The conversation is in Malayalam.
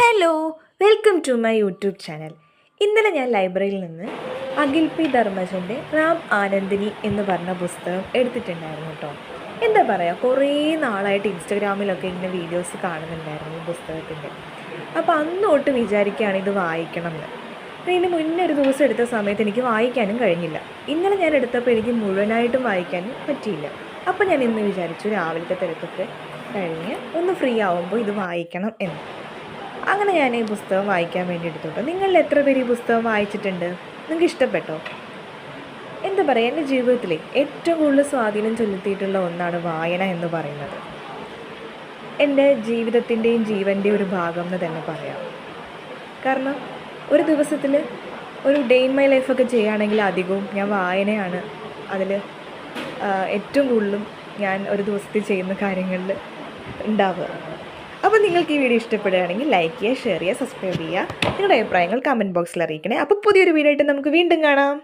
Hello, welcome to my YouTube channel. ഇന്നലെ ഞാൻ ലൈബ്രറിയിൽ നിന്ന് അഖിൽ പി ധർമ്മജൻ്റെ റാം ആനന്ദിനി എന്ന് പറഞ്ഞ പുസ്തകം എടുത്തിട്ടുണ്ടായിരുന്നു കേട്ടോ. എന്താ പറയുക, കുറേ നാളായിട്ട് ഇൻസ്റ്റഗ്രാമിലൊക്കെ ഇങ്ങനെ വീഡിയോസ് കാണുന്നുണ്ടായിരുന്നു ഈ പുസ്തകത്തിൻ്റെ. അപ്പോൾ അന്ന് തൊട്ട് വിചാരിക്കുകയാണ് ഇത് വായിക്കണം എന്ന്. അപ്പോൾ ഇതിന് മുന്നേ ഒരു ദിവസം എടുത്ത സമയത്ത് എനിക്ക് വായിക്കാനും കഴിഞ്ഞില്ല. ഇന്നലെ ഞാൻ എടുത്തപ്പോൾ എനിക്ക് മുഴുവനായിട്ടും വായിക്കാനും പറ്റിയില്ല. അപ്പോൾ ഞാൻ ഇന്ന് വിചാരിച്ചു രാവിലത്തെ തിരക്കൊക്കെ കഴിഞ്ഞ് ഒന്ന് ഫ്രീ ആവുമ്പോൾ ഇത് വായിക്കണം എന്ന്. അങ്ങനെ ഞാൻ ഈ പുസ്തകം വായിക്കാൻ വേണ്ടി എടുത്തോട്ടോ. നിങ്ങളിൽ എത്ര പേര് ഈ പുസ്തകം വായിച്ചിട്ടുണ്ട്? നിങ്ങൾക്ക് ഇഷ്ടപ്പെട്ടോ? എന്താ പറയുക, എൻ്റെ ജീവിതത്തിൽ ഏറ്റവും കൂടുതൽ സ്വാധീനം ചെലുത്തിയിട്ടുള്ള ഒന്നാണ് വായന എന്ന് പറയുന്നത്. എൻ്റെ ജീവിതത്തിൻ്റെയും ജീവൻ്റെയും ഒരു ഭാഗം എന്ന് തന്നെ പറയാം. കാരണം ഒരു ദിവസത്തിൽ ഒരു ഡേ ഇൻ മൈ ലൈഫൊക്കെ ചെയ്യുകയാണെങ്കിൽ അധികവും ഞാൻ വായനയാണ് അതിൽ ഏറ്റവും കൂടുതലും ഞാൻ ഒരു ദിവസത്തിൽ ചെയ്യുന്ന കാര്യങ്ങളിൽ ഉണ്ടാവുക. അപ്പോൾ നിങ്ങൾക്ക് ഈ വീഡിയോ ഇഷ്ടപ്പെടുകയാണെങ്കിൽ ലൈക്ക് ചെയ്യുക, ഷെയർ ചെയ്യുക, സബ്സ്ക്രൈബ് ചെയ്യുക. നിങ്ങളുടെ അഭിപ്രായങ്ങൾ കമൻറ്റ് ബോക്സിൽ അറിയിക്കണേ. അപ്പോൾ പുതിയൊരു വീഡിയോ ആയിട്ട് നമുക്ക് വീണ്ടും കാണാം.